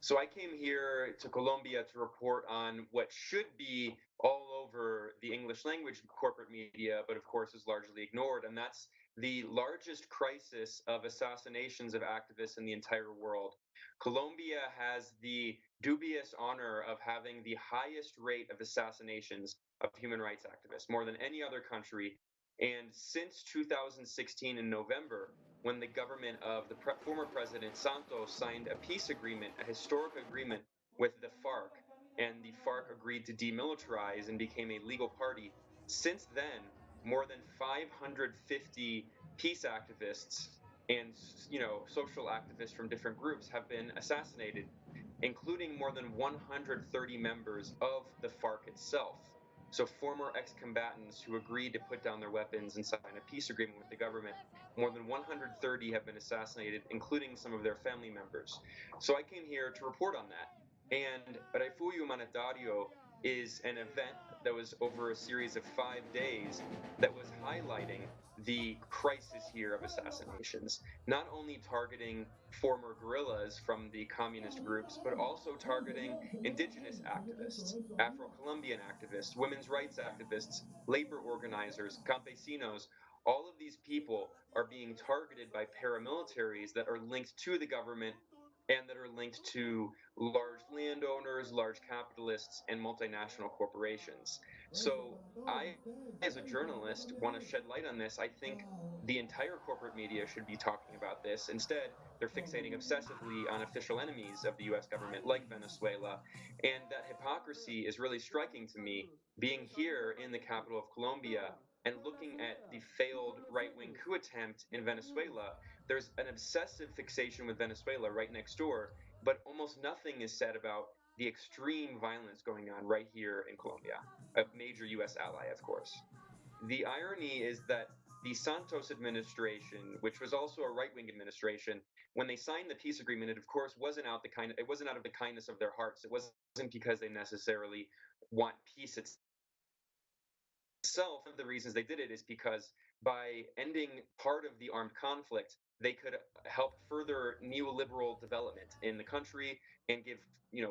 So I came here to Colombia to report on what should be all over the English language corporate media, but of course is largely ignored, and that's the largest crisis of assassinations of activists in the entire world. Colombia has the dubious honor of having the highest rate of assassinations of human rights activists, more than any other country. And since 2016 in November, when the government of the former president Santos signed a peace agreement, a historic agreement with the FARC, and the FARC agreed to demilitarize and became a legal party. Since then, more than 550 peace activists and social activists from different groups have been assassinated, including more than 130 members of the FARC itself. So former ex-combatants who agreed to put down their weapons and sign a peace agreement with the government, more than 130 have been assassinated, including some of their family members. So I came here to report on that. And Refugio Humanitario is an event that was over a series of 5 days that was highlighting the crisis here of assassinations, not only targeting former guerrillas from the communist groups, but also targeting indigenous activists, Afro-Colombian activists, women's rights activists, labor organizers, campesinos. All of these people are being targeted by paramilitaries that are linked to the government and that are linked to large landowners, large capitalists, and multinational corporations. So I, as a journalist, want to shed light on this. I think the entire corporate media should be talking about this. Instead, they're fixating obsessively on official enemies of the US government, like Venezuela. And that hypocrisy is really striking to me, being here in the capital of Colombia and looking at the failed right wing coup attempt in Venezuela. There's an obsessive fixation with Venezuela right next door, but almost nothing is said about the extreme violence going on right here in Colombia, a major US ally, of course. The irony is that the Santos administration, which was also a right-wing administration, when they signed the peace agreement, it of course it wasn't out of the kindness of their hearts. It wasn't because they necessarily want peace itself. One of the reasons they did it is because by ending part of the armed conflict, they could help further neoliberal development in the country and give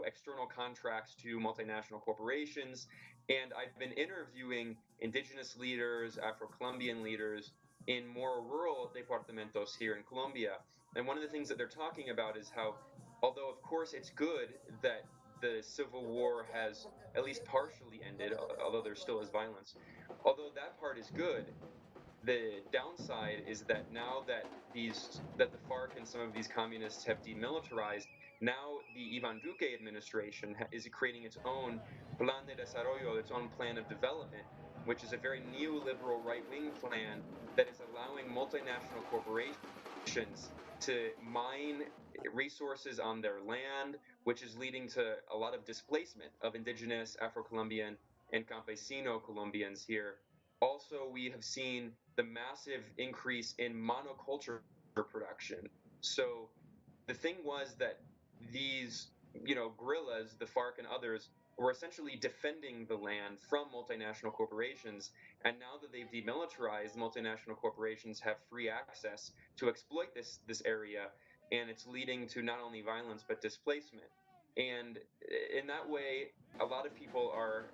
external contracts to multinational corporations. And I've been interviewing indigenous leaders, Afro-Colombian leaders in more rural departamentos here in Colombia. And one of the things that they're talking about is how, although of course it's good that the civil war has at least partially ended, although there still is violence, although that part is good, the downside is that now that the FARC and some of these communists have demilitarized, now the Ivan Duque administration is creating its own plan de desarrollo, its own plan of development, which is a very neoliberal right-wing plan that is allowing multinational corporations to mine resources on their land, which is leading to a lot of displacement of indigenous, Afro-Colombian, and campesino Colombians here. Also, we have seen the massive increase in monoculture production. So the thing was that these, guerrillas, the FARC and others, were essentially defending the land from multinational corporations. And now that they've demilitarized, multinational corporations have free access to exploit this area, and it's leading to not only violence but displacement. And in that way, a lot of people are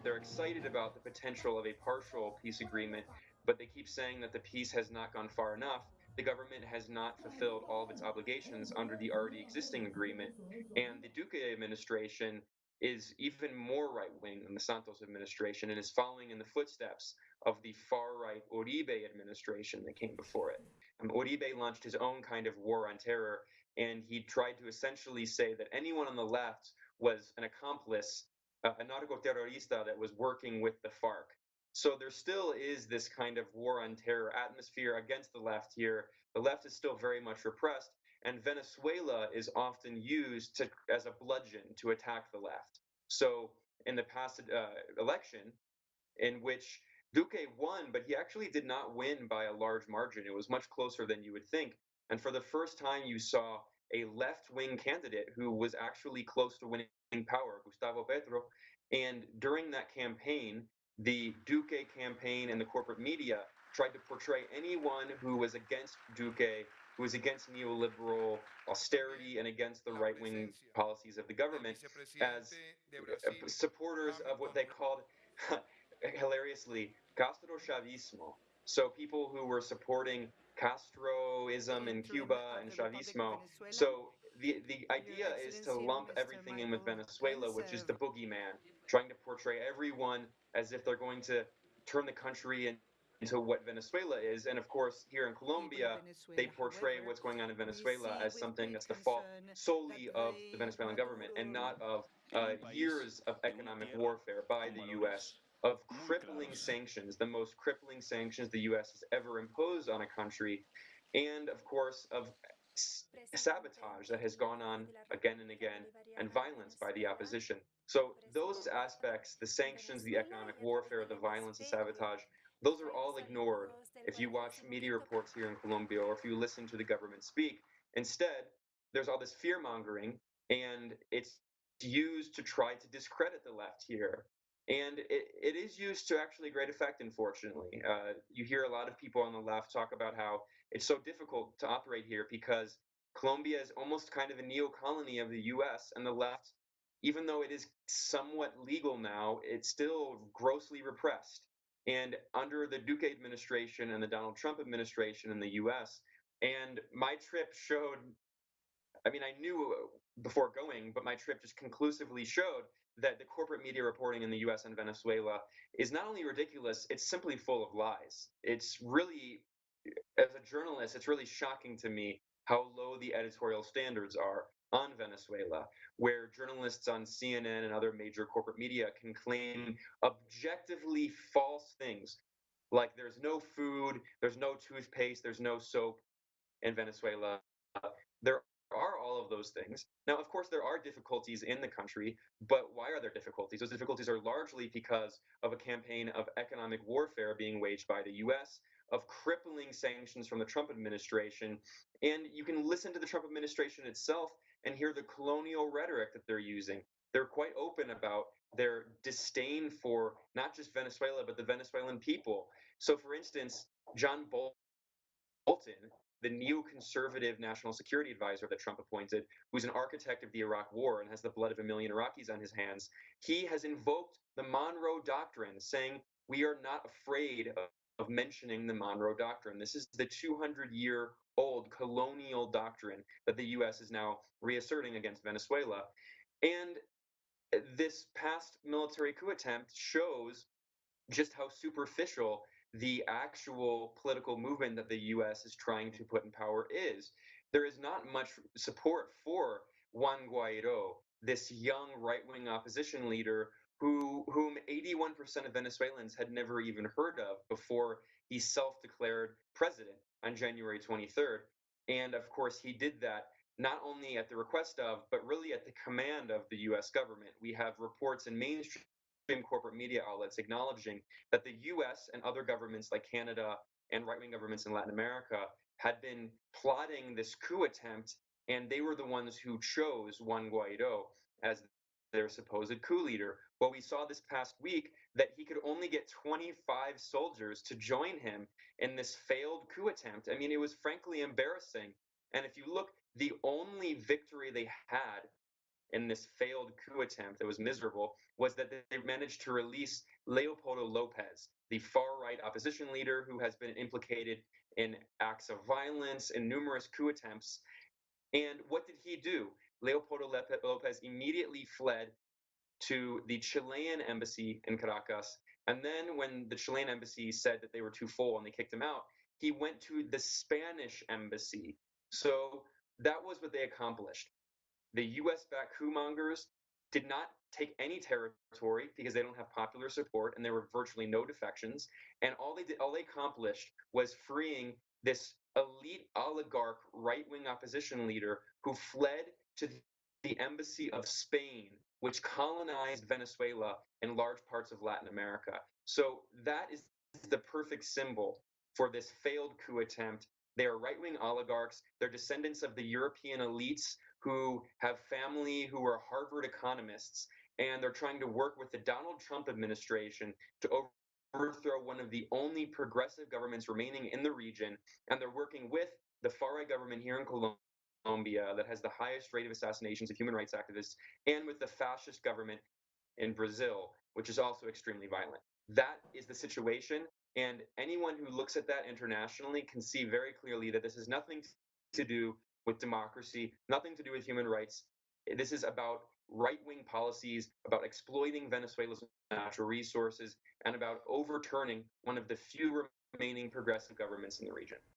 they're excited about the potential of a partial peace agreement, but they keep saying that the peace has not gone far enough. The government has not fulfilled all of its obligations under the already existing agreement. And the Duque administration is even more right wing than the Santos administration and is following in the footsteps of the far right Uribe administration that came before it. Uribe launched his own kind of war on terror, and he tried to essentially say that anyone on the left was an accomplice, a narco-terrorista that was working with the FARC. So there still is this kind of war on terror atmosphere against the left here. The left is still very much repressed, and Venezuela is often used as a bludgeon to attack the left. So in the past election, in which Duque won, but he actually did not win by a large margin. It was much closer than you would think. And for the first time, you saw a left-wing candidate who was actually close to winning power, Gustavo Petro. And during that campaign, the Duque campaign and the corporate media tried to portray anyone who was against Duque who is against neoliberal austerity and against the right-wing policies of the del government, as vicepresidente de Brasil, supporters Jaime of what they Correa. called, hilariously, Castro-Chavismo. So people who were supporting Castroism in Cuba and Chavismo. So the idea is to lump everything in with Venezuela, which is the boogeyman, trying to portray everyone as if they're going to turn the country into what Venezuela is. And of course, here in Colombia, they portray what's going on in Venezuela as something that's the fault solely of the Venezuelan government and not of En un país years of de una economic tierra warfare by con the valores U.S., of muy crippling claros. sanctions, the most crippling sanctions the U.S. has ever imposed on a country, and of course of sabotage that has gone on again and again, and violence by the opposition. So those aspects, the sanctions, the economic warfare, the violence and sabotage, those are all ignored if you watch media reports here in Colombia or if you listen to the government speak. Instead, there's all this fear mongering, and it's used to try to discredit the left here. And it is used to actually great effect, unfortunately. You hear a lot of people on the left talk about how it's so difficult to operate here because Colombia is almost kind of a neo-colony of the US, and the left, even though it is somewhat legal now, it's still grossly repressed. And under the Duque administration and the Donald Trump administration in the US, and my trip showed, I mean, I knew before going, but my trip just conclusively showed that the corporate media reporting in the US and Venezuela is not only ridiculous, it's simply full of lies. It's really, as a journalist, it's really shocking to me how low the editorial standards are on Venezuela, where journalists on CNN and other major corporate media can claim objectively false things, like there's no food, there's no toothpaste, there's no soap in Venezuela. There are all of those things. Now, of course, there are difficulties in the country, but why are there difficulties? Those difficulties are largely because of a campaign of economic warfare being waged by the US, of crippling sanctions from the Trump administration. And you can listen to the Trump administration itself and hear the colonial rhetoric that they're using. They're quite open about their disdain for not just Venezuela, but the Venezuelan people. So, for instance, John Bolton, the neoconservative national security advisor that Trump appointed, who's an architect of the Iraq War and has the blood of a million Iraqis on his hands, he has invoked the Monroe Doctrine, saying we are not afraid of mentioning the Monroe Doctrine. This is the 200-year-old colonial doctrine that the U.S. is now reasserting against Venezuela. And this past military coup attempt shows just how superficial the actual political movement that the US is trying to put in power is. There is not much support for Juan Guaido, this young right-wing opposition leader whom 81% of Venezuelans had never even heard of before he self-declared president on January 23rd. And of course, he did that not only at the request of, but really at the command of the US government. We have reports in mainstream corporate media outlets acknowledging that the US and other governments like Canada and right wing governments in Latin America had been plotting this coup attempt, and they were the ones who chose Juan Guaido as their supposed coup leader. Well, we saw this past week that he could only get 25 soldiers to join him in this failed coup attempt. I mean, it was frankly embarrassing. And if you look, the only victory they had in this failed coup attempt that was miserable was that they managed to release Leopoldo Lopez, the far right opposition leader who has been implicated in acts of violence and numerous coup attempts. And what did he do? Leopoldo Lopez immediately fled to the Chilean embassy in Caracas. And then when the Chilean embassy said that they were too full and they kicked him out, he went to the Spanish embassy. So that was what they accomplished. The US-backed coup mongers did not take any territory because they don't have popular support and there were virtually no defections. And all they accomplished was freeing this elite oligarch right-wing opposition leader who fled to the embassy of Spain, which colonized Venezuela and large parts of Latin America. So that is the perfect symbol for this failed coup attempt. They are right-wing oligarchs. They're descendants of the European elites who have family who are Harvard economists, and they're trying to work with the Donald Trump administration to overthrow one of the only progressive governments remaining in the region. And they're working with the far-right government here in Colombia that has the highest rate of assassinations of human rights activists, and with the fascist government in Brazil, which is also extremely violent. That is the situation, and anyone who looks at that internationally can see very clearly that this has nothing to do with democracy, nothing to do with human rights. This is about right-wing policies, about exploiting Venezuela's natural resources, and about overturning one of the few remaining progressive governments in the region.